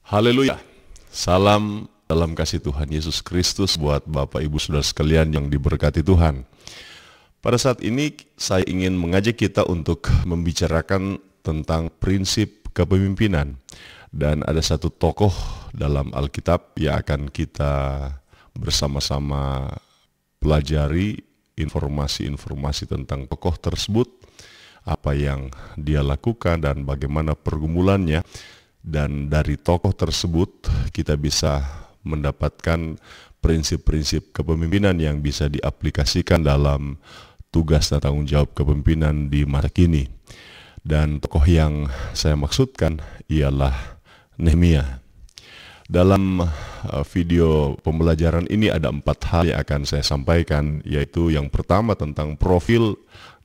Haleluya. Salam dalam kasih Tuhan Yesus Kristus buat Bapak Ibu Saudara sekalian yang diberkati Tuhan. Pada saat ini saya ingin mengajak kita untuk membicarakan tentang prinsip kepemimpinan. Dan ada satu tokoh dalam Alkitab yang akan kita bersama-sama pelajari informasi-informasi tentang tokoh tersebut, apa yang dia lakukan dan bagaimana pergumulannya. Dan dari tokoh tersebut kita bisa mendapatkan prinsip-prinsip kepemimpinan yang bisa diaplikasikan dalam tugas dan tanggung jawab kepemimpinan di masa kini. Dan tokoh yang saya maksudkan ialah Nehemia. Dalam video pembelajaran ini ada 4 hal yang akan saya sampaikan, yaitu yang pertama tentang profil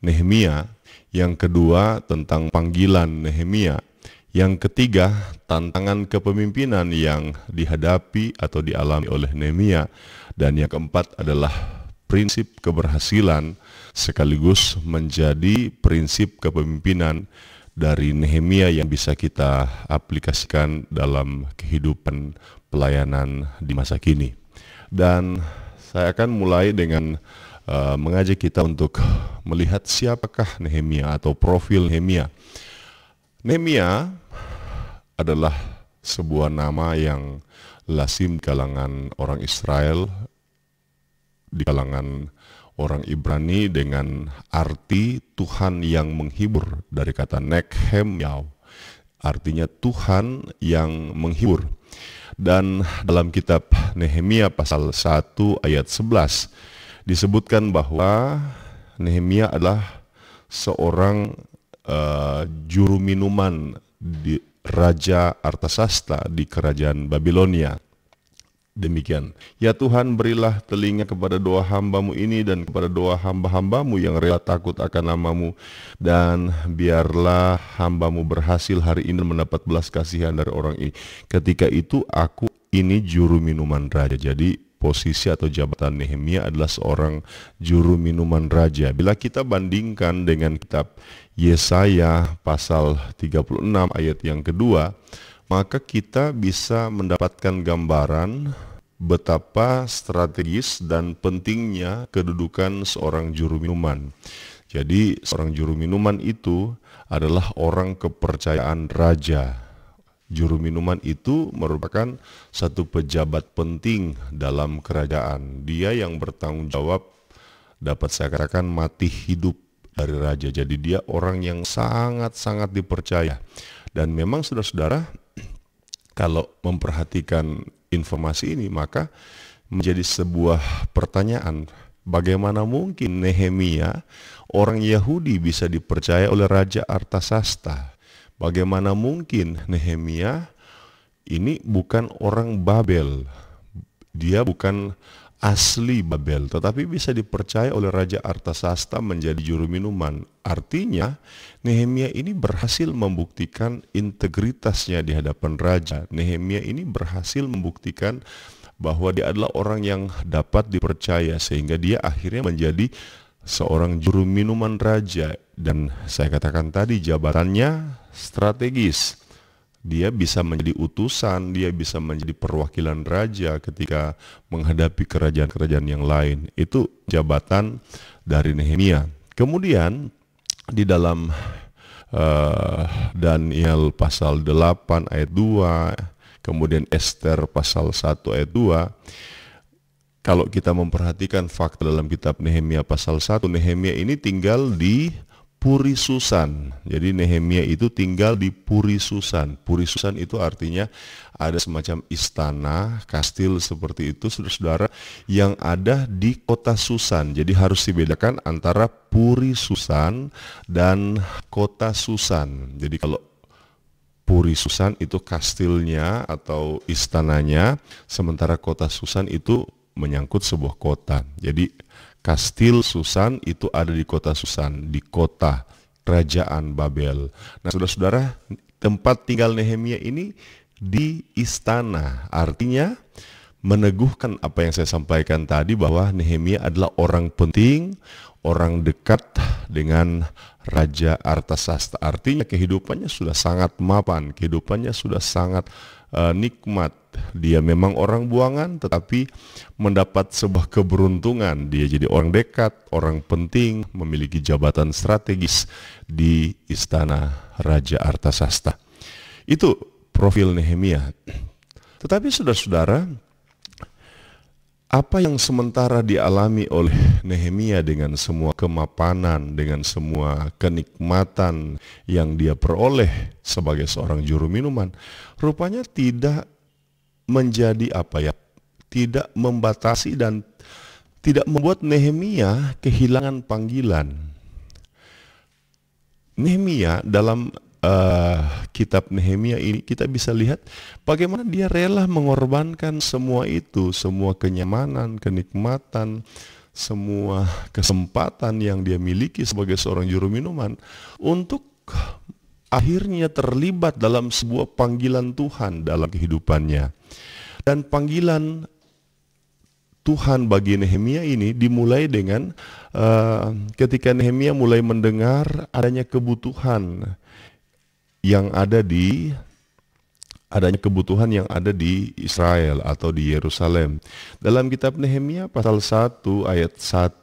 Nehemia, yang kedua tentang panggilan Nehemia, yang ketiga, tantangan kepemimpinan yang dihadapi atau dialami oleh Nehemia. Dan yang keempat adalah prinsip keberhasilan sekaligus menjadi prinsip kepemimpinan dari Nehemia yang bisa kita aplikasikan dalam kehidupan pelayanan di masa kini. Dan saya akan mulai dengan mengajak kita untuk melihat siapakah Nehemia atau profil Nehemia. Nehemia adalah sebuah nama yang lazim di kalangan orang Israel, di kalangan orang Ibrani, dengan arti Tuhan yang menghibur, dari kata Nekhem Yaw, artinya Tuhan yang menghibur. Dan dalam kitab Nehemia pasal 1 ayat 11 disebutkan bahwa Nehemia adalah seorang juru minuman di Raja Artasasta di kerajaan Babilonia. Demikian, ya Tuhan, berilah telinga kepada doa hamba-Mu ini dan kepada doa hamba-hamba-Mu yang rela takut akan nama-Mu, dan biarlah hamba-Mu berhasil hari ini mendapat belas kasihan dari orang ini. Ketika itu aku ini juru minuman raja. Jadi posisi atau jabatan Nehemia adalah seorang juru minuman raja. Bila kita bandingkan dengan kitab Yesaya pasal 36 ayat yang kedua, maka kita bisa mendapatkan gambaran betapa strategis dan pentingnya kedudukan seorang juru minuman. Jadi seorang juru minuman itu adalah orang kepercayaan raja. Juru minuman itu merupakan satu pejabat penting dalam kerajaan. Dia yang bertanggung jawab, dapat saya katakan, mati hidup dari raja. Jadi dia orang yang sangat-sangat dipercaya. Dan memang saudara-saudara, kalau memperhatikan informasi ini, maka menjadi sebuah pertanyaan, bagaimana mungkin Nehemia, orang Yahudi, bisa dipercaya oleh Raja Artasasta? Bagaimana mungkin Nehemia ini bukan orang Babel, dia bukan asli Babel, tetapi bisa dipercaya oleh Raja Artasasta menjadi juru minuman? Artinya Nehemia ini berhasil membuktikan integritasnya di hadapan raja. Nehemia ini berhasil membuktikan bahwa dia adalah orang yang dapat dipercaya, sehingga dia akhirnya menjadi seorang juru minuman raja. Dan saya katakan tadi, jabatannya strategis. Dia bisa menjadi utusan, dia bisa menjadi perwakilan raja ketika menghadapi kerajaan-kerajaan yang lain. Itu jabatan dari Nehemia. Kemudian di dalam Daniel pasal 8 ayat 2, kemudian Esther pasal 1 ayat 2, kalau kita memperhatikan fakta dalam kitab Nehemia pasal 1, Nehemia ini tinggal di Puri Susan. Jadi Nehemia itu tinggal di Puri Susan. Puri Susan itu artinya ada semacam istana, kastil seperti itu, saudara-saudara, yang ada di kota Susan. Jadi harus dibedakan antara Puri Susan dan kota Susan. Jadi kalau Puri Susan itu kastilnya atau istananya, sementara kota Susan itu menyangkut sebuah kota. Jadi Kastil Susan itu ada di kota Susan, di kota kerajaan Babel. Nah, saudara-saudara, tempat tinggal Nehemia ini di istana. Artinya meneguhkan apa yang saya sampaikan tadi, bahwa Nehemia adalah orang penting, orang dekat dengan Raja Artasasta. Artinya kehidupannya sudah sangat mapan, kehidupannya sudah sangat nikmat. Dia memang orang buangan, tetapi mendapat sebuah keberuntungan. Dia jadi orang dekat, orang penting, memiliki jabatan strategis di istana Raja Artasasta. Itu profil Nehemia. Tetapi saudara-saudara, apa yang sementara dialami oleh Nehemia dengan semua kemapanan, dengan semua kenikmatan yang dia peroleh sebagai seorang juru minuman, rupanya tidak menjadi tidak membatasi dan tidak membuat Nehemia kehilangan panggilan. Nehemia dalam kitab Nehemia ini kita bisa lihat bagaimana dia rela mengorbankan semua itu, semua kenyamanan, kenikmatan, semua kesempatan yang dia miliki sebagai seorang juru minuman untuk akhirnya terlibat dalam sebuah panggilan Tuhan dalam kehidupannya. Dan panggilan Tuhan bagi Nehemia ini dimulai dengan ketika Nehemia mulai mendengar adanya kebutuhan yang ada di Israel atau di Yerusalem. Dalam kitab Nehemia pasal 1 ayat 1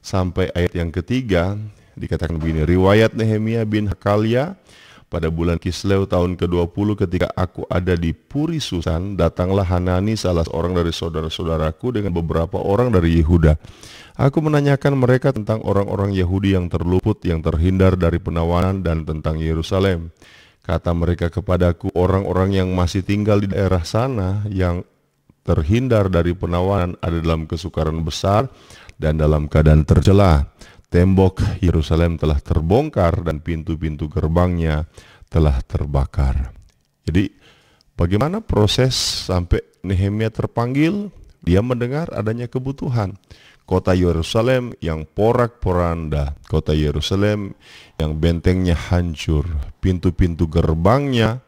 sampai ayat yang ketiga dikatakan begini, riwayat Nehemia bin Hakalia. Pada bulan Kisleu tahun ke-20 ketika aku ada di Puri Susan, datanglah Hanani salah seorang dari saudara-saudaraku dengan beberapa orang dari Yehuda. Aku menanyakan mereka tentang orang-orang Yahudi yang terluput, yang terhindar dari penawanan dan tentang Yerusalem. Kata mereka kepadaku, orang-orang yang masih tinggal di daerah sana yang terhindar dari penawanan ada dalam kesukaran besar dan dalam keadaan tercela. Tembok Yerusalem telah terbongkar dan pintu-pintu gerbangnya telah terbakar. Jadi bagaimana proses sampai Nehemia terpanggil? Dia mendengar adanya kebutuhan. Kota Yerusalem yang porak-poranda, kota Yerusalem yang bentengnya hancur, pintu-pintu gerbangnya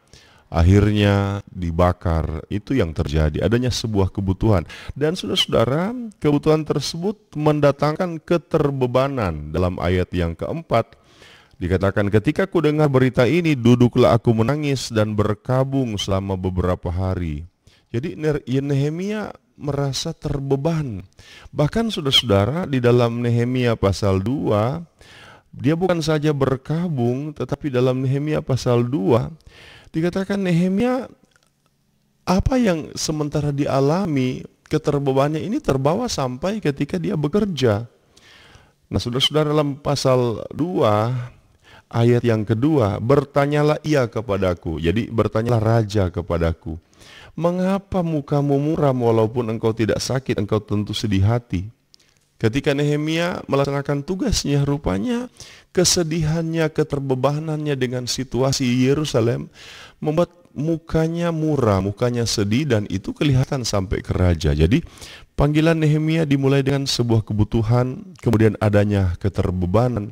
akhirnya dibakar. Itu yang terjadi, adanya sebuah kebutuhan. Dan saudara-saudara, kebutuhan tersebut mendatangkan keterbebanan. Dalam ayat yang keempat dikatakan, ketika ku dengar berita ini, duduklah aku menangis dan berkabung selama beberapa hari. Jadi Nehemia merasa terbeban. Bahkan saudara-saudara, di dalam Nehemia pasal 2, dia bukan saja berkabung, tetapi dalam Nehemia pasal 2 dikatakan Nehemia apa yang sementara dialami, keterbebanannya ini terbawa sampai ketika dia bekerja. Nah, saudara-saudara, dalam pasal 2 ayat yang kedua, bertanyalah ia kepadaku. Jadi bertanyalah raja kepadaku, mengapa mukamu muram walaupun engkau tidak sakit, engkau tentu sedih hati. Ketika Nehemia melaksanakan tugasnya, rupanya kesedihannya, keterbebanannya dengan situasi Yerusalem membuat mukanya muram, mukanya sedih, dan itu kelihatan sampai ke raja. Jadi panggilan Nehemia dimulai dengan sebuah kebutuhan, kemudian adanya keterbebanan.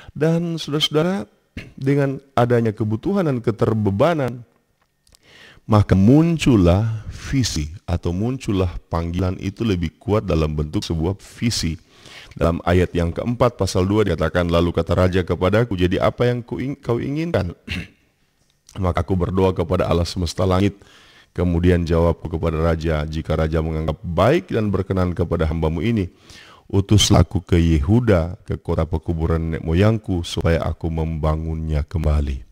Dan saudara-saudara, dengan adanya kebutuhan dan keterbebanan, maka muncullah visi atau muncullah panggilan itu lebih kuat dalam bentuk sebuah visi. Dalam ayat yang keempat pasal 2 dikatakan, lalu kata raja kepadaku, jadi apa yang kau inginkan? Maka aku berdoa kepada Allah semesta langit. Kemudian jawabku kepada raja, jika raja menganggap baik dan berkenan kepada hambamu ini, utuslah aku ke Yehuda, ke kota pekuburan nenek moyangku, supaya aku membangunnya kembali.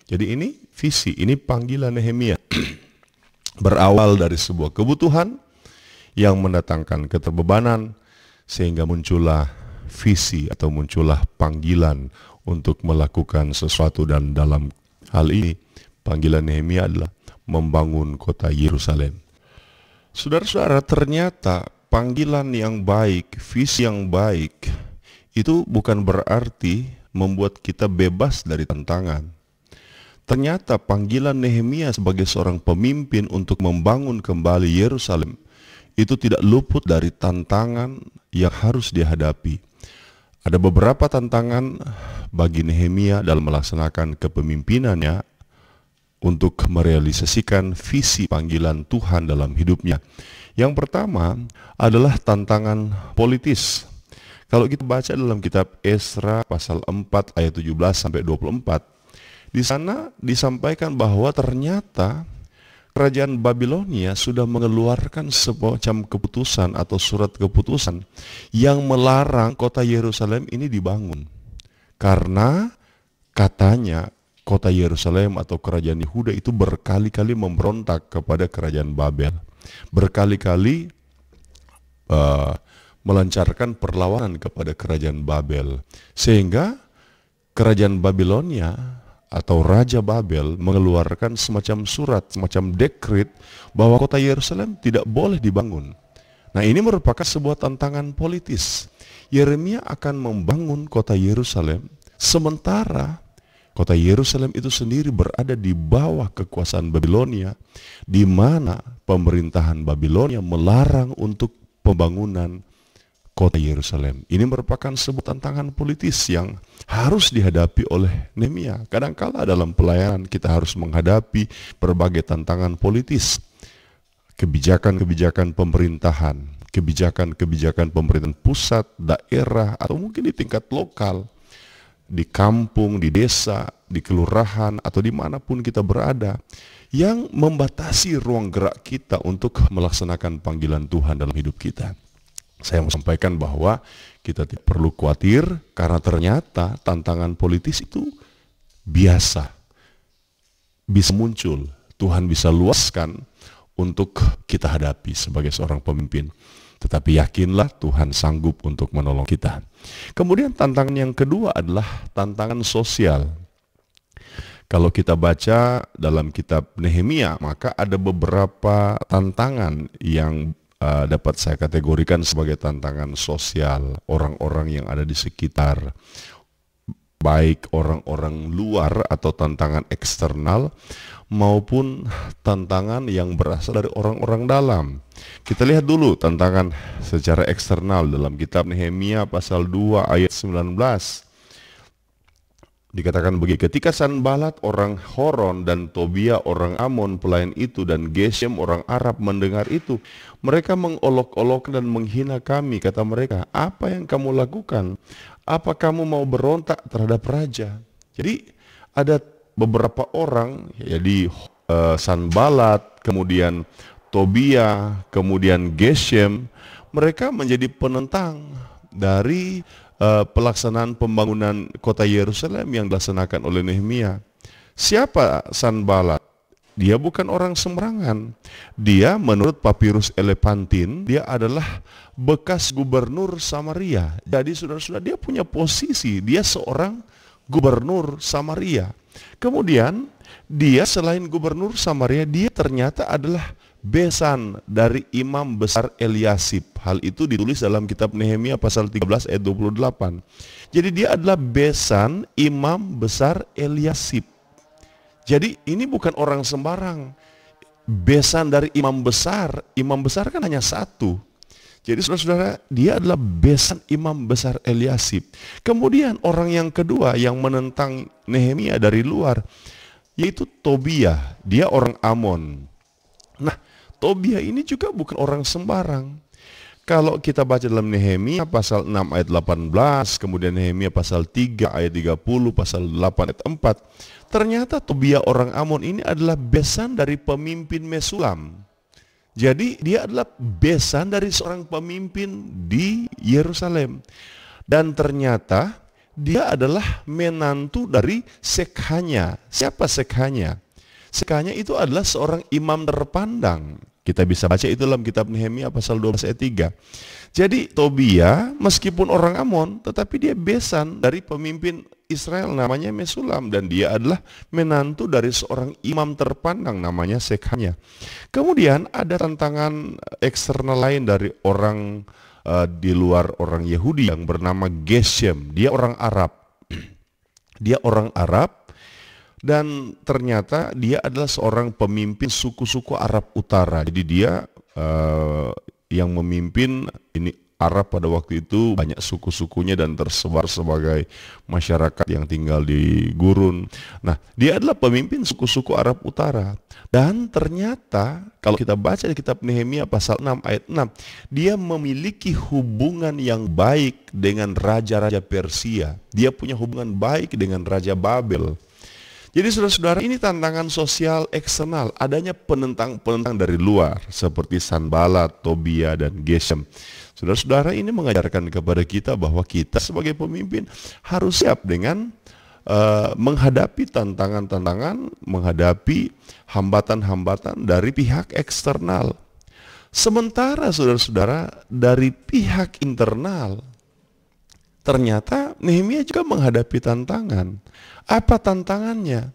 Jadi ini visi, ini panggilan Nehemia. Berawal dari sebuah kebutuhan yang mendatangkan keterbebanan, sehingga muncullah visi atau muncullah panggilan untuk melakukan sesuatu. Dan dalam hal ini panggilan Nehemia adalah membangun kota Yerusalem. Saudara-saudara, ternyata panggilan yang baik, visi yang baik itu bukan berarti membuat kita bebas dari tantangan. Ternyata panggilan Nehemia sebagai seorang pemimpin untuk membangun kembali Yerusalem itu tidak luput dari tantangan yang harus dihadapi. Ada beberapa tantangan bagi Nehemia dalam melaksanakan kepemimpinannya untuk merealisasikan visi panggilan Tuhan dalam hidupnya. Yang pertama adalah tantangan politis. Kalau kita baca dalam kitab Esra pasal 4 ayat 17 sampai 24, di sana disampaikan bahwa ternyata kerajaan Babilonia sudah mengeluarkan semacam keputusan atau surat keputusan yang melarang kota Yerusalem ini dibangun. Karena katanya kota Yerusalem atau kerajaan Yehuda itu berkali-kali memberontak kepada kerajaan Babel. Berkali-kali melancarkan perlawanan kepada kerajaan Babel. Sehingga kerajaan Babilonia atau Raja Babel mengeluarkan semacam surat, semacam dekret bahwa kota Yerusalem tidak boleh dibangun. Nah, ini merupakan sebuah tantangan politis. Yeremia akan membangun kota Yerusalem, sementara kota Yerusalem itu sendiri berada di bawah kekuasaan Babilonia, di mana pemerintahan Babilonia melarang untuk pembangunan kota Yerusalem. Ini merupakan sebuah tantangan politis yang harus dihadapi oleh Nehemia. Kadangkala dalam pelayanan kita harus menghadapi berbagai tantangan politis. Kebijakan-kebijakan pemerintahan, kebijakan-kebijakan pemerintahan pusat, daerah, atau mungkin di tingkat lokal, di kampung, di desa, di kelurahan, atau dimanapun kita berada, yang membatasi ruang gerak kita untuk melaksanakan panggilan Tuhan dalam hidup kita. Saya mau sampaikan bahwa kita tidak perlu khawatir karena ternyata tantangan politis itu biasa, bisa muncul, Tuhan bisa luaskan untuk kita hadapi sebagai seorang pemimpin. Tetapi yakinlah Tuhan sanggup untuk menolong kita. Kemudian tantangan yang kedua adalah tantangan sosial. Kalau kita baca dalam kitab Nehemia, maka ada beberapa tantangan yang dapat saya kategorikan sebagai tantangan sosial. Orang-orang yang ada di sekitar, baik orang-orang luar atau tantangan eksternal, maupun tantangan yang berasal dari orang-orang dalam. Kita lihat dulu tantangan secara eksternal dalam kitab Nehemia pasal 2 ayat 19. Dikatakan begini, ketika Sanbalat orang Horon dan Tobia orang Amon pelayan itu dan Geshem orang Arab mendengar itu, mereka mengolok-olok dan menghina kami. Kata mereka, apa yang kamu lakukan? Apa kamu mau berontak terhadap raja? Jadi ada beberapa orang, jadi Sanbalat, kemudian Tobia, kemudian Geshem, mereka menjadi penentang dari pelaksanaan pembangunan kota Yerusalem yang dilaksanakan oleh Nehemia. Siapa Sanbalat? Dia bukan orang sembarangan. Dia menurut Papirus Elefantin, dia adalah bekas gubernur Samaria. Jadi saudara-saudara, dia punya posisi, dia seorang gubernur Samaria. Kemudian dia selain gubernur Samaria, dia ternyata adalah besan dari imam besar Eliasib. Hal itu ditulis dalam kitab Nehemia pasal 13 ayat 28. Jadi dia adalah besan imam besar Eliasib. Jadi ini bukan orang sembarang. Besan dari imam besar kan hanya satu. Jadi saudara-saudara, dia adalah besan imam besar Eliasib. Kemudian orang yang kedua yang menentang Nehemia dari luar, yaitu Tobia. Dia orang Amon. Nah, Tobia ini juga bukan orang sembarang. Kalau kita baca dalam Nehemia pasal 6 ayat 18, kemudian Nehemia pasal 3 ayat 30, pasal 8 ayat 4, ternyata Tobia orang Amon ini adalah besan dari pemimpin Mesulam. Jadi dia adalah besan dari seorang pemimpin di Yerusalem. Dan ternyata dia adalah menantu dari Sekhania. Siapa Sekhania? Sekhania itu adalah seorang imam terpandang. Kita bisa baca itu dalam kitab Nehemia pasal 12 ayat 3. Jadi Tobia meskipun orang Amon, tetapi dia besan dari pemimpin Israel namanya Mesulam. Dan dia adalah menantu dari seorang imam terpandang namanya Sekhania. Kemudian ada tantangan eksternal lain dari orang di luar orang Yahudi yang bernama Geshem. Dia orang Arab. Dia orang Arab. Dan ternyata dia adalah seorang pemimpin suku-suku Arab Utara. Jadi dia yang memimpin ini Arab pada waktu itu, banyak suku-sukunya dan tersebar sebagai masyarakat yang tinggal di gurun. Nah, dia adalah pemimpin suku-suku Arab Utara. Dan ternyata kalau kita baca di kitab Nehemia pasal 6 ayat 6, dia memiliki hubungan yang baik dengan raja-raja Persia. Dia punya hubungan baik dengan Raja Babel. Jadi saudara-saudara, ini tantangan sosial eksternal, adanya penentang-penentang dari luar seperti Sanballat, Tobia, dan Geshem. Saudara-saudara, ini mengajarkan kepada kita bahwa kita sebagai pemimpin harus siap dengan menghadapi tantangan-tantangan, menghadapi hambatan-hambatan dari pihak eksternal. Sementara saudara-saudara, dari pihak internal, ternyata Nehemia juga menghadapi tantangan. Apa tantangannya?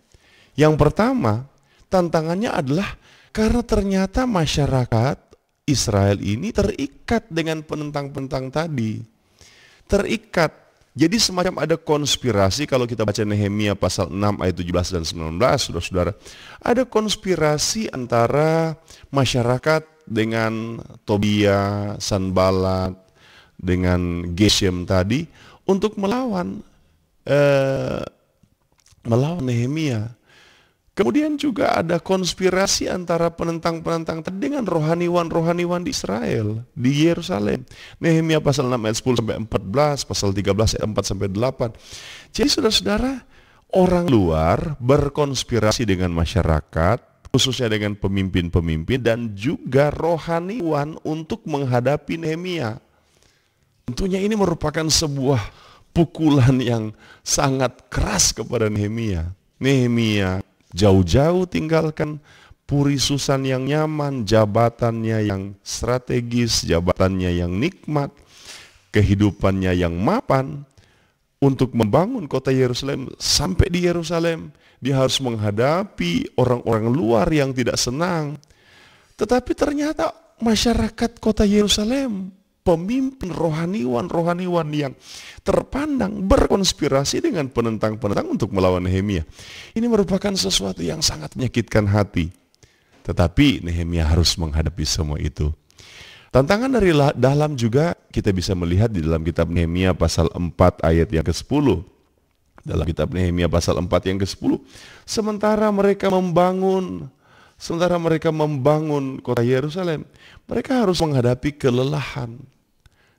Yang pertama, tantangannya adalah karena ternyata masyarakat Israel ini terikat dengan penentang-penentang tadi. Terikat. Jadi semacam ada konspirasi, kalau kita baca Nehemia pasal 6 ayat 17 dan 19, saudara-saudara. Ada konspirasi antara masyarakat dengan Tobia, Sanballat, dengan Geshem tadi untuk melawan Nehemia. Kemudian juga ada konspirasi antara penentang-penentang tadi dengan rohaniwan-rohaniwan di Israel, di Yerusalem. Nehemia pasal 6 ayat 10 sampai 14, pasal 13 ayat 4 sampai 8. Jadi saudara-saudara, orang luar berkonspirasi dengan masyarakat, khususnya dengan pemimpin-pemimpin dan juga rohaniwan untuk menghadapi Nehemia. Tentunya ini merupakan sebuah pukulan yang sangat keras kepada Nehemia. Nehemia jauh-jauh tinggalkan Puri Susan yang nyaman, jabatannya yang strategis, jabatannya yang nikmat, kehidupannya yang mapan, untuk membangun kota Yerusalem. Sampai di Yerusalem, dia harus menghadapi orang-orang luar yang tidak senang. Tetapi ternyata masyarakat kota Yerusalem, pemimpin rohaniwan yang terpandang berkonspirasi dengan penentang-penentang untuk melawan Nehemia. Ini merupakan sesuatu yang sangat menyakitkan hati. Tetapi Nehemia harus menghadapi semua itu. Tantangan dari dalam juga kita bisa melihat di dalam kitab Nehemia pasal 4 ayat yang ke-10. Dalam kitab Nehemia pasal 4 yang ke-10. Sementara mereka membangun kota Yerusalem, mereka harus menghadapi kelelahan.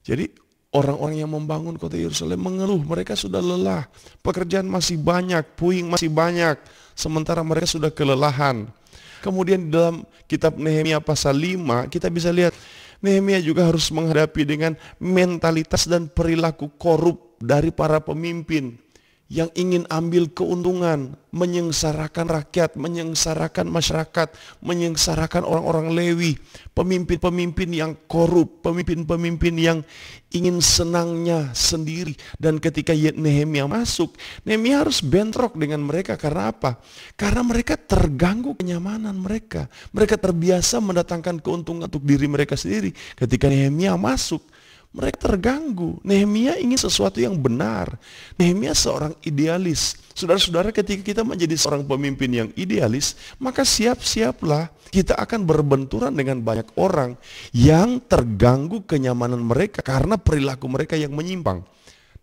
Jadi orang-orang yang membangun kota Yerusalem mengeluh, mereka sudah lelah, pekerjaan masih banyak, puing masih banyak, sementara mereka sudah kelelahan. Kemudian di dalam kitab Nehemia pasal 5 kita bisa lihat Nehemia juga harus menghadapi dengan mentalitas dan perilaku korup dari para pemimpin yang ingin ambil keuntungan, menyengsarakan rakyat, menyengsarakan masyarakat, menyengsarakan orang-orang Lewi, pemimpin-pemimpin yang korup, pemimpin-pemimpin yang ingin senangnya sendiri. Dan ketika Nehemia masuk, Nehemia harus bentrok dengan mereka. Karena apa? Karena mereka terganggu kenyamanan mereka. Mereka terbiasa mendatangkan keuntungan untuk diri mereka sendiri. Ketika Nehemia masuk, mereka terganggu. Nehemia ingin sesuatu yang benar. Nehemia seorang idealis. Saudara-saudara, ketika kita menjadi seorang pemimpin yang idealis, maka siap-siaplah kita akan berbenturan dengan banyak orang yang terganggu kenyamanan mereka karena perilaku mereka yang menyimpang.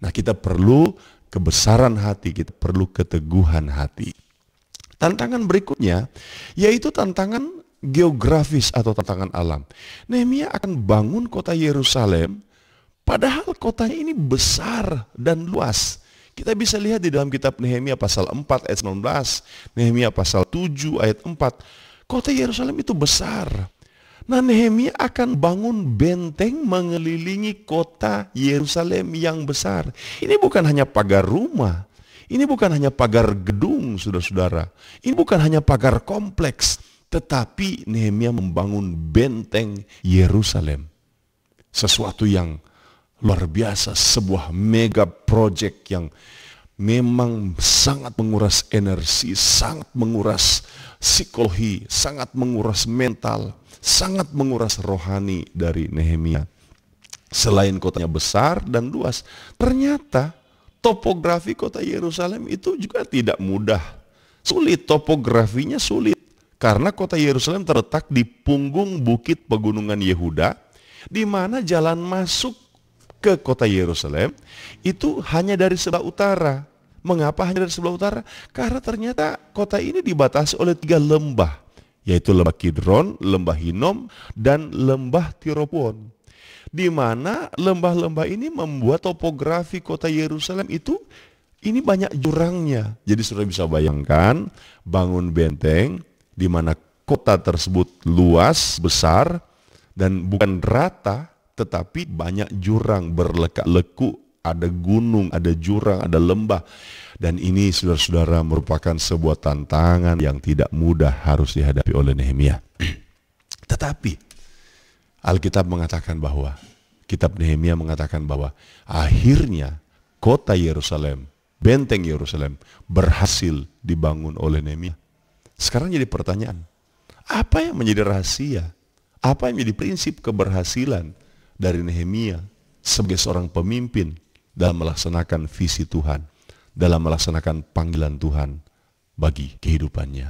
Nah, kita perlu kebesaran hati, kita perlu keteguhan hati. Tantangan berikutnya yaitu tantangan geografis atau tantangan alam. Nehemia akan bangun kota Yerusalem, padahal kotanya ini besar dan luas. Kita bisa lihat di dalam kitab Nehemia pasal 4 ayat 19, Nehemia pasal 7 ayat 4. Kota Yerusalem itu besar. Nah, Nehemia akan bangun benteng mengelilingi kota Yerusalem yang besar. Ini bukan hanya pagar rumah. Ini bukan hanya pagar gedung, saudara-saudara. Ini bukan hanya pagar kompleks. Tetapi Nehemia membangun benteng Yerusalem. Sesuatu yang luar biasa, sebuah mega project yang memang sangat menguras energi, sangat menguras psikologi, sangat menguras mental, sangat menguras rohani dari Nehemia. Selain kotanya besar dan luas, ternyata topografi kota Yerusalem itu juga tidak mudah. Sulit, topografinya sulit. Karena kota Yerusalem terletak di punggung bukit pegunungan Yehuda, di mana jalan masuk ke kota Yerusalem itu hanya dari sebelah utara. Mengapa hanya dari sebelah utara? Karena ternyata kota ini dibatasi oleh 3 lembah, yaitu lembah Kidron, lembah Hinom, dan lembah Tiropon. Di mana lembah-lembah ini membuat topografi kota Yerusalem itu Ini banyak jurangnya. Jadi saudara bisa bayangkan bangun benteng di mana kota tersebut luas, besar, dan bukan rata, tetapi banyak jurang berlekak-leku, ada gunung, ada jurang, ada lembah. Dan ini saudara-saudara merupakan sebuah tantangan yang tidak mudah harus dihadapi oleh Nehemia. Tetapi Alkitab mengatakan bahwa, kitab Nehemia mengatakan bahwa akhirnya kota Yerusalem, benteng Yerusalem berhasil dibangun oleh Nehemia. Sekarang jadi pertanyaan, apa yang menjadi rahasia? Apa yang menjadi prinsip keberhasilan dari Nehemia sebagai seorang pemimpin dalam melaksanakan visi Tuhan, dalam melaksanakan panggilan Tuhan bagi kehidupannya?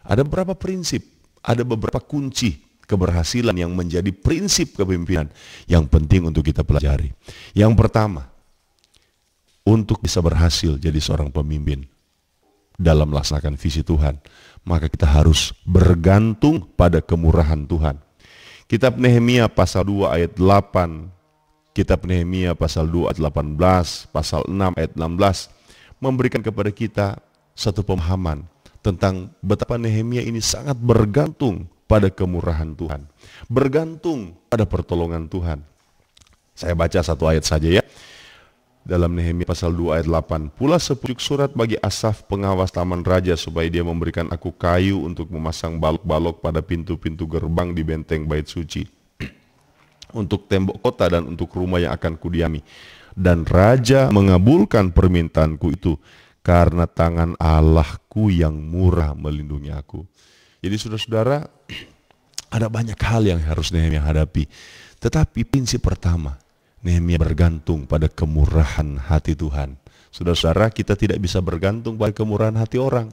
Ada beberapa prinsip, ada beberapa kunci keberhasilan yang menjadi prinsip kepemimpinan yang penting untuk kita pelajari. Yang pertama, untuk bisa berhasil jadi seorang pemimpin dalam melaksanakan visi Tuhan, maka kita harus bergantung pada kemurahan Tuhan. Kitab Nehemia pasal 2 ayat 8, kitab Nehemia pasal 2 ayat 18, pasal 6 ayat 16 memberikan kepada kita satu pemahaman tentang betapa Nehemia ini sangat bergantung pada kemurahan Tuhan, bergantung pada pertolongan Tuhan. Saya baca satu ayat saja ya. Dalam Nehemia pasal 2 ayat 8, pula sepucuk surat bagi Asaf pengawas taman raja supaya dia memberikan aku kayu untuk memasang balok-balok pada pintu-pintu gerbang di benteng bait suci, untuk tembok kota dan untuk rumah yang akan kudiami. Dan raja mengabulkan permintaanku itu karena tangan Allahku yang murah melindungi aku. Jadi saudara-saudara, ada banyak hal yang harus Nehemia hadapi. Tetapi prinsip pertama, Nehemia bergantung pada kemurahan hati Tuhan. Saudara-saudara, kita tidak bisa bergantung pada kemurahan hati orang.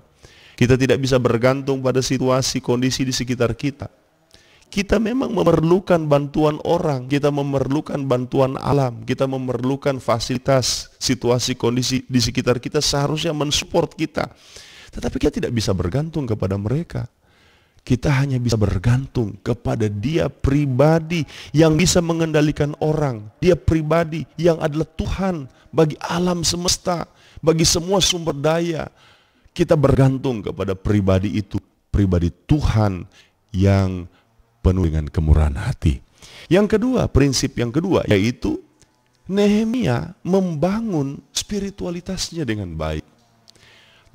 Kita tidak bisa bergantung pada situasi, kondisi di sekitar kita. Kita memang memerlukan bantuan orang, kita memerlukan bantuan alam, kita memerlukan fasilitas, situasi, kondisi di sekitar kita seharusnya mensupport kita. Tetapi kita tidak bisa bergantung kepada mereka. Kita hanya bisa bergantung kepada Dia pribadi yang bisa mengendalikan orang. Dia pribadi yang adalah Tuhan bagi alam semesta, bagi semua sumber daya. Kita bergantung kepada pribadi itu, pribadi Tuhan yang penuh dengan kemurahan hati. Yang kedua, prinsip yang kedua, yaitu Nehemia membangun spiritualitasnya dengan baik.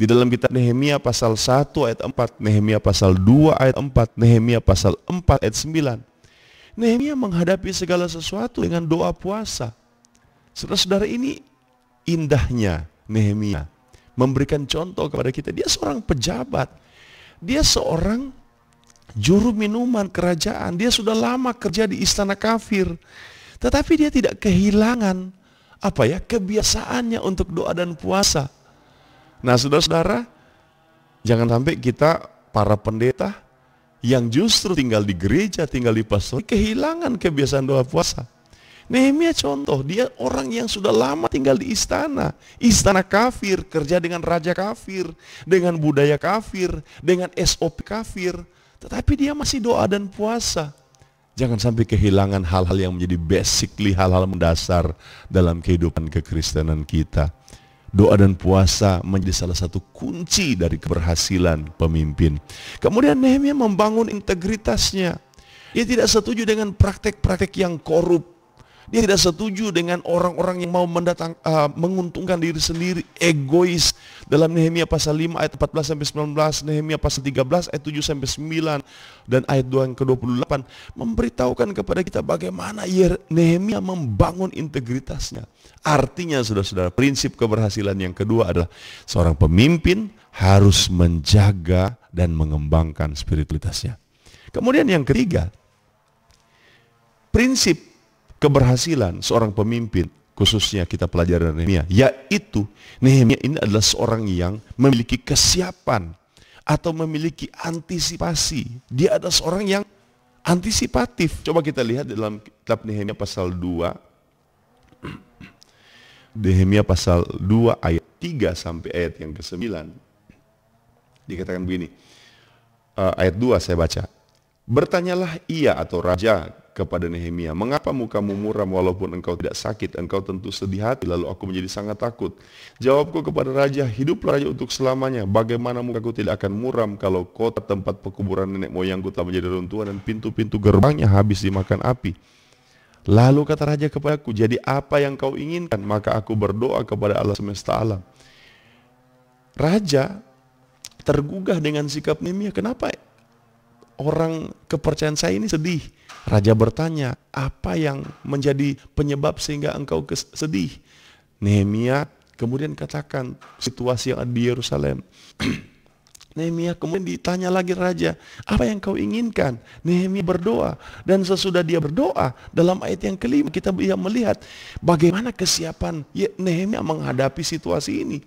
Di dalam kitab Nehemia pasal 1 ayat 4, Nehemia pasal 2 ayat 4, Nehemia pasal 4 ayat 9. Nehemia menghadapi segala sesuatu dengan doa puasa. Saudara-saudara, ini indahnya Nehemia memberikan contoh kepada kita. Dia seorang pejabat. Dia seorang juru minuman kerajaan. Dia sudah lama kerja di istana kafir. Tetapi dia tidak kehilangan kebiasaannya untuk doa dan puasa. Nah, saudara-saudara, jangan sampai kita para pendeta yang justru tinggal di gereja, tinggal di pastor, kehilangan kebiasaan doa puasa. Nehemia contoh, dia orang yang sudah lama tinggal di istana kafir, kerja dengan raja kafir, dengan budaya kafir, dengan SOP kafir, tetapi dia masih doa dan puasa. Jangan sampai kehilangan hal-hal yang menjadi basically, hal-hal mendasar dalam kehidupan kekristenan kita. Doa dan puasa menjadi salah satu kunci dari keberhasilan pemimpin. Kemudian Nehemia membangun integritasnya. Dia tidak setuju dengan praktek-praktek yang korup. Dia tidak setuju dengan orang-orang yang mau menguntungkan diri sendiri, egois. Dalam Nehemia pasal 5 ayat 14 sampai 19, Nehemia pasal 13 ayat 7 sampai 9 dan ayat 2 yang ke-28 memberitahukan kepada kita bagaimana Nehemia membangun integritasnya. Artinya saudara-saudara, prinsip keberhasilan yang kedua adalah seorang pemimpin harus menjaga dan mengembangkan spiritualitasnya. Kemudian yang ketiga, prinsip keberhasilan seorang pemimpin, khususnya kita pelajari dari Nehemia, yaitu Nehemia ini adalah seorang yang memiliki kesiapan atau memiliki antisipasi. Dia adalah seorang yang antisipatif. Coba kita lihat dalam kitab Nehemia pasal 2. Nehemia pasal 2 ayat 3 sampai ayat yang ke-9. Dikatakan begini. Ayat 2 saya baca. Bertanyalah ia atau raja kepada Nehemia, "Mengapa mukamu muram walaupun engkau tidak sakit? Engkau tentu sedih hati." Lalu aku menjadi sangat takut. Jawabku kepada raja, "Hiduplah raja untuk selamanya. Bagaimana mukaku tidak akan muram kalau kota tempat pekuburan nenek moyangku telah menjadi runtuhan dan pintu-pintu gerbangnya habis dimakan api?" Lalu kata raja kepadaku, "Jadi apa yang kau inginkan?" Maka aku berdoa kepada Allah semesta alam. Raja tergugah dengan sikap Nehemia. "Kenapa orang kepercayaan saya ini sedih?" Raja bertanya, "Apa yang menjadi penyebab sehingga engkau sedih?" Nehemia kemudian katakan situasi yang ada di Yerusalem. Nehemia kemudian ditanya lagi raja, "Apa yang kau inginkan?" Nehemia berdoa, dan sesudah dia berdoa, dalam ayat yang kelima kita bisa melihat bagaimana kesiapan Nehemia menghadapi situasi ini.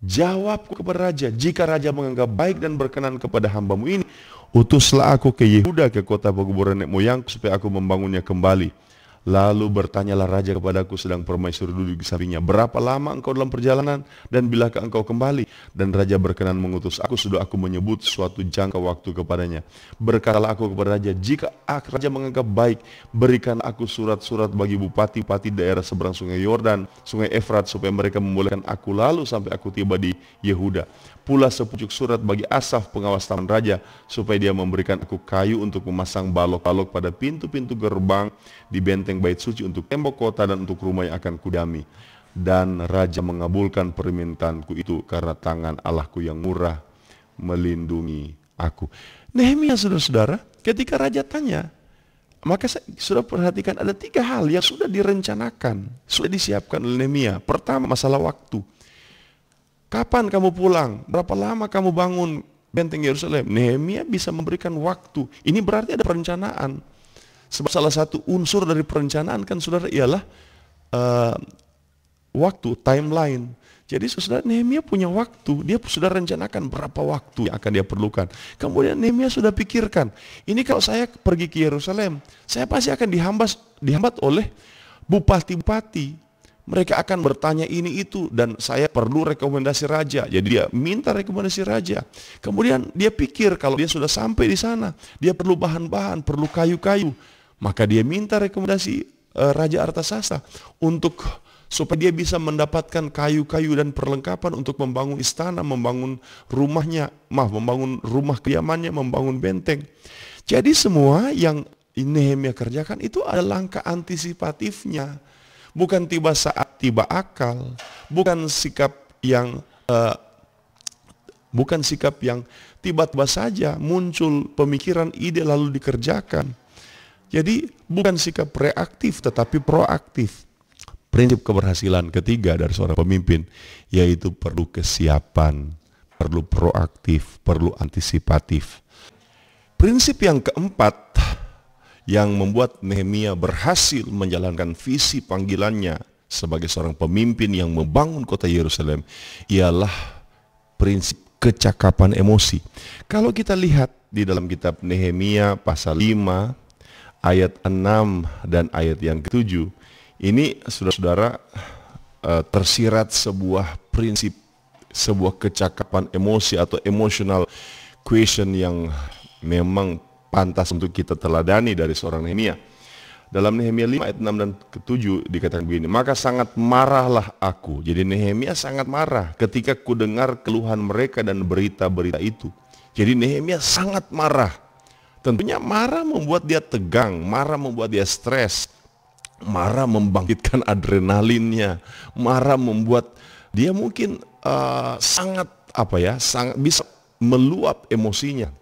Jawabku kepada raja, "Jika raja menganggap baik dan berkenan kepada hambamu ini, utuslah aku ke Yehuda, ke kota pekuburan nenek moyangku, supaya aku membangunnya kembali." Lalu bertanyalah raja kepadaku sedang permaisuri duduk di sampingnya, "Berapa lama engkau dalam perjalanan dan bilakah engkau kembali?" Dan raja berkenan mengutus aku, sudah aku menyebut suatu jangka waktu kepadanya. Berkatalah aku kepada raja, "Jika raja menganggap baik, berikan aku surat-surat bagi bupati-bupati daerah seberang sungai Yordan, sungai Efrat, supaya mereka membolehkan aku lalu sampai aku tiba di Yehuda. Pula sepucuk surat bagi Asaf, pengawas taman raja, supaya dia memberikan aku kayu untuk memasang balok-balok pada pintu-pintu gerbang di benteng bait suci, untuk tembok kota dan untuk rumah yang akan kudami." Dan raja mengabulkan permintaanku itu karena tangan Allahku yang murah melindungi aku. Nehemia, saudara-saudara, ketika raja tanya, maka saya sudah perhatikan ada 3 hal yang sudah direncanakan, sudah disiapkan oleh Nehemia. Pertama, masalah waktu. Kapan kamu pulang? Berapa lama kamu bangun benteng Yerusalem? Nehemia bisa memberikan waktu. Ini berarti ada perencanaan. Sebab salah satu unsur dari perencanaan kan saudara ialah waktu, timeline. Jadi saudara, Nehemia punya waktu. Dia sudah rencanakan berapa waktu yang akan dia perlukan. Kemudian Nehemia sudah pikirkan, ini kalau saya pergi ke Yerusalem, saya pasti akan dihambat oleh bupati-bupati. Mereka akan bertanya ini itu, dan saya perlu rekomendasi raja. Jadi dia minta rekomendasi raja. Kemudian dia pikir kalau dia sudah sampai di sana, dia perlu bahan-bahan, perlu kayu-kayu. Maka dia minta rekomendasi Raja Artasasta supaya dia bisa mendapatkan kayu-kayu dan perlengkapan untuk membangun istana, membangun membangun rumah kediamannya, membangun benteng. Jadi semua yang Nehemia kerjakan itu ada langkah antisipatifnya. Bukan tiba saat tiba akal, bukan sikap yang tiba-tiba saja muncul pemikiran, ide lalu dikerjakan. Jadi bukan sikap reaktif tetapi proaktif. Prinsip keberhasilan ketiga dari seorang pemimpin yaitu perlu kesiapan, perlu proaktif, perlu antisipatif. Prinsip yang keempat yang membuat Nehemia berhasil menjalankan visi panggilannya sebagai seorang pemimpin yang membangun kota Yerusalem ialah prinsip kecakapan emosi. Kalau kita lihat di dalam kitab Nehemia pasal 5 ayat 6 dan ayat yang ke-7, ini saudara-saudara tersirat sebuah prinsip, sebuah kecakapan emosi atau emotional question yang memang pantas untuk kita teladani dari seorang Nehemia. Dalam Nehemia 5 ayat 6 dan ke-7 dikatakan begini, "Maka sangat marahlah aku." Jadi Nehemia sangat marah ketika ku dengar keluhan mereka dan berita-berita itu. Jadi Nehemia sangat marah. Tentunya marah membuat dia tegang, marah membuat dia stres, marah membangkitkan adrenalinnya, marah membuat dia mungkin sangat bisa meluap emosinya.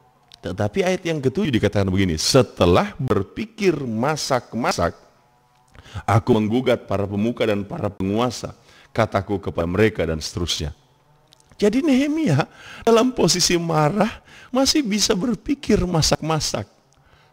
Tetapi ayat yang ke-7 dikatakan begini, "Setelah berpikir masak-masak, aku menggugat para pemuka dan para penguasa, kataku kepada mereka," dan seterusnya. Jadi Nehemia dalam posisi marah masih bisa berpikir masak-masak.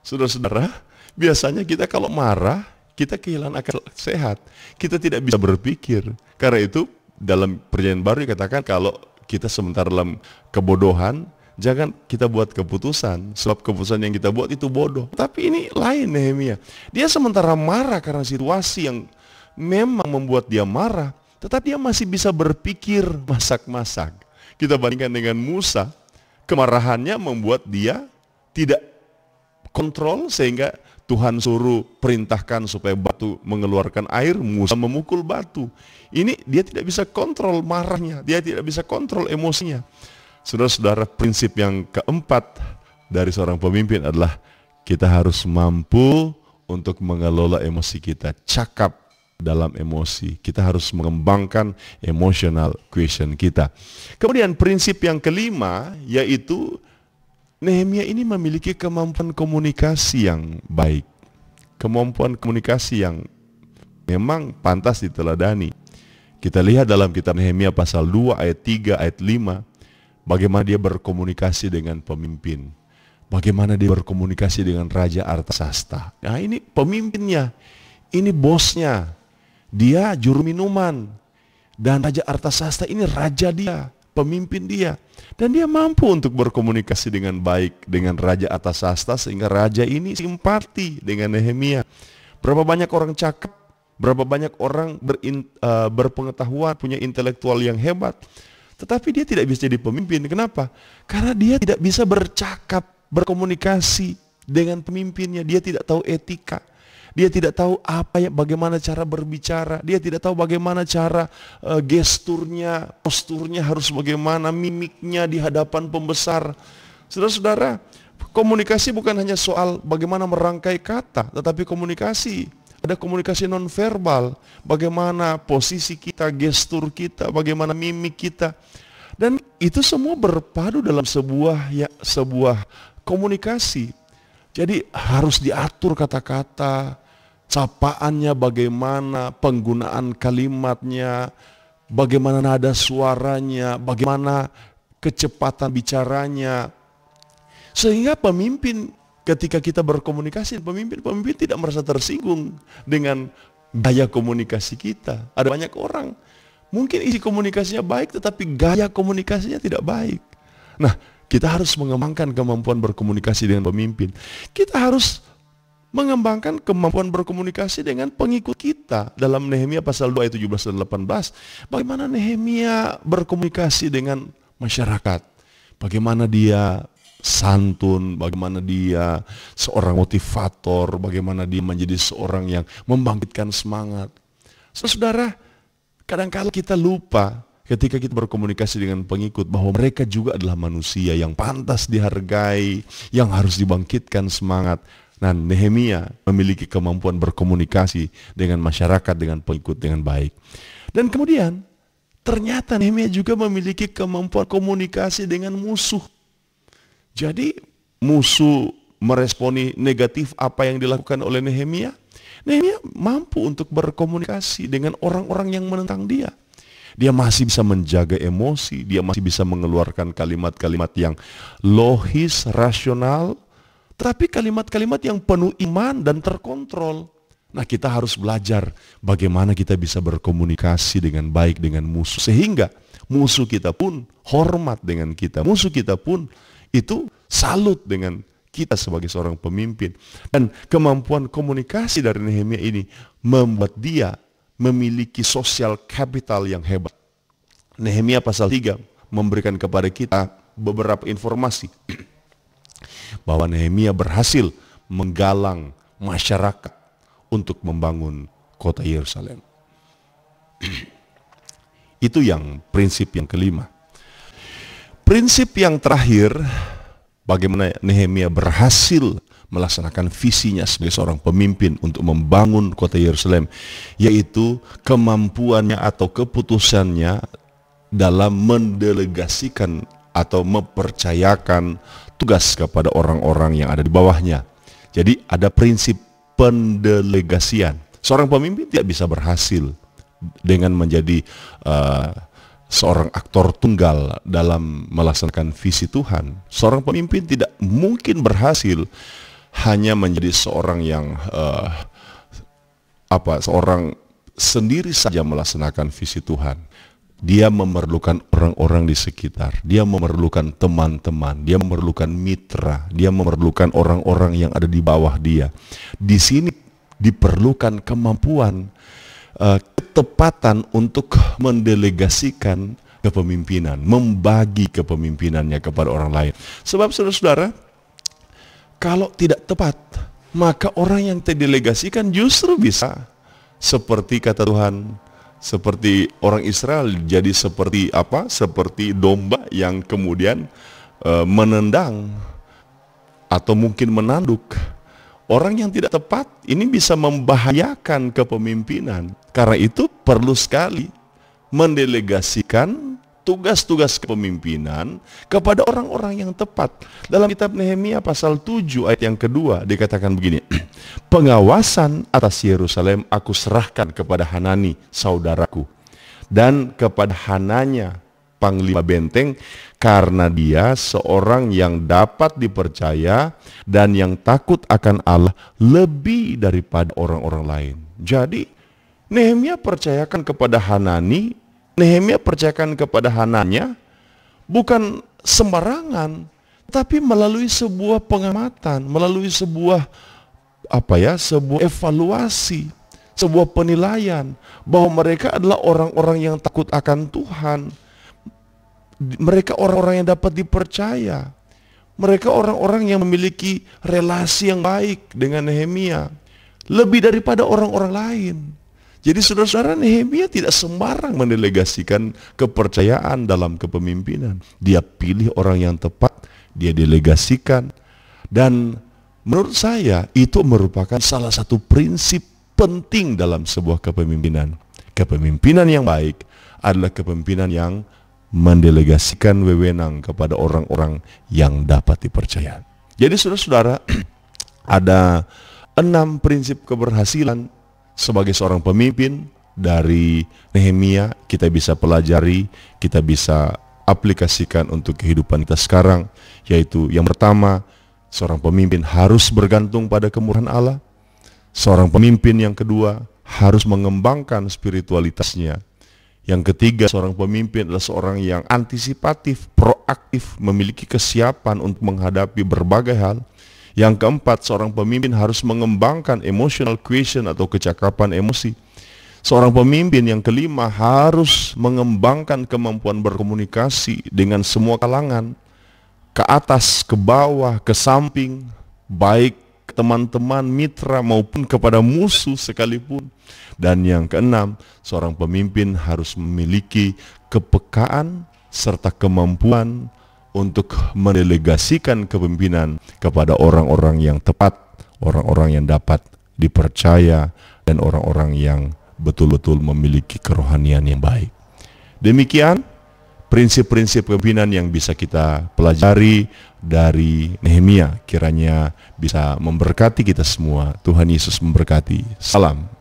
Saudara-saudara, biasanya kita kalau marah, kita kehilangan akal sehat. Kita tidak bisa berpikir. Karena itu dalam Perjanjian Baru dikatakan kalau kita sementara dalam kebodohan, jangan kita buat keputusan, sebab keputusan yang kita buat itu bodoh. Tapi ini lain Nehemia. Dia sementara marah karena situasi yang memang membuat dia marah, tetapi dia masih bisa berpikir masak-masak. Kita bandingkan dengan Musa, kemarahannya membuat dia tidak kontrol sehingga Tuhan suruh perintahkan supaya batu mengeluarkan air, Musa memukul batu. Ini dia tidak bisa kontrol marahnya, dia tidak bisa kontrol emosinya. Saudara-saudara, prinsip yang keempat dari seorang pemimpin adalah kita harus mampu untuk mengelola emosi kita, cakap dalam emosi. Kita harus mengembangkan emotional quotient kita. Kemudian prinsip yang kelima yaitu Nehemia ini memiliki kemampuan komunikasi yang baik. Kemampuan komunikasi yang memang pantas diteladani. Kita lihat dalam kitab Nehemia pasal 2 ayat 3 ayat 5 bagaimana dia berkomunikasi dengan pemimpin. Bagaimana dia berkomunikasi dengan Raja Artasasta. Nah, ini pemimpinnya, ini bosnya. Dia juru minuman. Dan Raja Artasasta ini raja dia, pemimpin dia. Dan dia mampu untuk berkomunikasi dengan baik dengan Raja Artasasta sehingga raja ini simpati dengan Nehemia. Berapa banyak orang cakap, berapa banyak orang berpengetahuan, punya intelektual yang hebat. Tetapi dia tidak bisa jadi pemimpin. Kenapa? Karena dia tidak bisa bercakap, berkomunikasi dengan pemimpinnya. Dia tidak tahu etika. Dia tidak tahu bagaimana cara berbicara. Dia tidak tahu bagaimana cara gesturnya, posturnya harus bagaimana, mimiknya di hadapan pembesar. Saudara-saudara, komunikasi bukan hanya soal bagaimana merangkai kata, tetapi komunikasi. Ada komunikasi nonverbal, bagaimana posisi kita, gestur kita, bagaimana mimik kita. Dan itu semua berpadu dalam sebuah komunikasi. Jadi harus diatur kata-kata, capaannya bagaimana, penggunaan kalimatnya, bagaimana nada suaranya, bagaimana kecepatan bicaranya. Sehingga pemimpin ketika kita berkomunikasi, pemimpin tidak merasa tersinggung dengan gaya komunikasi kita. Ada banyak orang, mungkin isi komunikasinya baik tetapi gaya komunikasinya tidak baik. Nah, kita harus mengembangkan kemampuan berkomunikasi dengan pemimpin. Kita harus mengembangkan kemampuan berkomunikasi dengan pengikut kita. Dalam Nehemia pasal 2 ayat 17 dan 18, bagaimana Nehemia berkomunikasi dengan masyarakat. Bagaimana dia santun, bagaimana dia seorang motivator, bagaimana dia menjadi seorang yang membangkitkan semangat. Saudara, kadang-kadang kita lupa ketika kita berkomunikasi dengan pengikut bahwa mereka juga adalah manusia yang pantas dihargai, yang harus dibangkitkan semangat. Nah, Nehemia memiliki kemampuan berkomunikasi dengan masyarakat, dengan pengikut dengan baik. Dan kemudian ternyata Nehemia juga memiliki kemampuan komunikasi dengan musuh. Jadi musuh meresponi negatif apa yang dilakukan oleh Nehemia. Nehemia mampu untuk berkomunikasi dengan orang-orang yang menentang dia. Dia masih bisa menjaga emosi, dia masih bisa mengeluarkan kalimat-kalimat yang logis, rasional, tetapi kalimat-kalimat yang penuh iman dan terkontrol. Nah, kita harus belajar bagaimana kita bisa berkomunikasi dengan baik dengan musuh, sehingga musuh kita pun hormat dengan kita, musuh kita pun itu salut dengan kita sebagai seorang pemimpin. Dan kemampuan komunikasi dari Nehemia ini membuat dia memiliki social capital yang hebat. Nehemia pasal 3 memberikan kepada kita beberapa informasi bahwa Nehemia berhasil menggalang masyarakat untuk membangun kota Yerusalem. Itu yang prinsip yang kelima. Prinsip yang terakhir, bagaimana Nehemia berhasil melaksanakan visinya sebagai seorang pemimpin untuk membangun kota Yerusalem, yaitu kemampuannya atau keputusannya dalam mendelegasikan atau mempercayakan tugas kepada orang-orang yang ada di bawahnya. Jadi ada prinsip pendelegasian. Seorang pemimpin tidak bisa berhasil dengan menjadi seorang aktor tunggal dalam melaksanakan visi Tuhan. Seorang pemimpin tidak mungkin berhasil hanya menjadi seorang yang seorang sendiri saja melaksanakan visi Tuhan. Dia memerlukan orang-orang di sekitar, dia memerlukan teman-teman, dia memerlukan mitra, dia memerlukan orang-orang yang ada di bawah dia. Di sini diperlukan kemampuan, ketepatan untuk mendelegasikan kepemimpinan, membagi kepemimpinannya kepada orang lain. Sebab saudara-saudara, kalau tidak tepat, maka orang yang terdelegasikan justru bisa seperti kata Tuhan, seperti orang Israel, jadi seperti apa? Seperti domba yang kemudian menendang atau mungkin menanduk. Orang yang tidak tepat ini bisa membahayakan kepemimpinan. Karena itu perlu sekali mendelegasikan tugas-tugas kepemimpinan kepada orang-orang yang tepat. Dalam kitab Nehemia pasal 7 ayat yang kedua dikatakan begini, pengawasan atas Yerusalem aku serahkan kepada Hanani saudaraku dan kepada Hananya panglima benteng, karena dia seorang yang dapat dipercaya dan yang takut akan Allah lebih daripada orang-orang lain. Jadi Nehemia percayakan kepada Hanani, Nehemia percayakan kepada Hananya bukan sembarangan, tapi melalui sebuah pengamatan, melalui sebuah sebuah evaluasi, sebuah penilaian bahwa mereka adalah orang-orang yang takut akan Tuhan. Mereka orang-orang yang dapat dipercaya. Mereka orang-orang yang memiliki relasi yang baik dengan Nehemia, lebih daripada orang-orang lain. Jadi saudara-saudara, Nehemia tidak sembarang mendelegasikan kepercayaan dalam kepemimpinan. Dia pilih orang yang tepat, dia delegasikan. Dan menurut saya itu merupakan salah satu prinsip penting dalam sebuah kepemimpinan. Kepemimpinan yang baik adalah kepemimpinan yang mendelegasikan wewenang kepada orang-orang yang dapat dipercaya. Jadi saudara-saudara, ada 6 prinsip keberhasilan sebagai seorang pemimpin dari Nehemia. Kita bisa pelajari, kita bisa aplikasikan untuk kehidupan kita sekarang. Yaitu yang pertama, seorang pemimpin harus bergantung pada kemurahan Allah. Seorang pemimpin yang kedua harus mengembangkan spiritualitasnya. Yang ketiga, seorang pemimpin adalah seorang yang antisipatif, proaktif, memiliki kesiapan untuk menghadapi berbagai hal. Yang keempat, seorang pemimpin harus mengembangkan emotional quotient atau kecakapan emosi. Seorang pemimpin yang kelima harus mengembangkan kemampuan berkomunikasi dengan semua kalangan, ke atas, ke bawah, ke samping, baik teman-teman, mitra maupun kepada musuh sekalipun. Dan yang keenam, seorang pemimpin harus memiliki kepekaan serta kemampuan untuk mendelegasikan kepemimpinan kepada orang-orang yang tepat, orang-orang yang dapat dipercaya, dan orang-orang yang betul-betul memiliki kerohanian yang baik. Demikian prinsip-prinsip kepemimpinan yang bisa kita pelajari dari Nehemia. Kiranya bisa memberkati kita semua. Tuhan Yesus memberkati. Salam.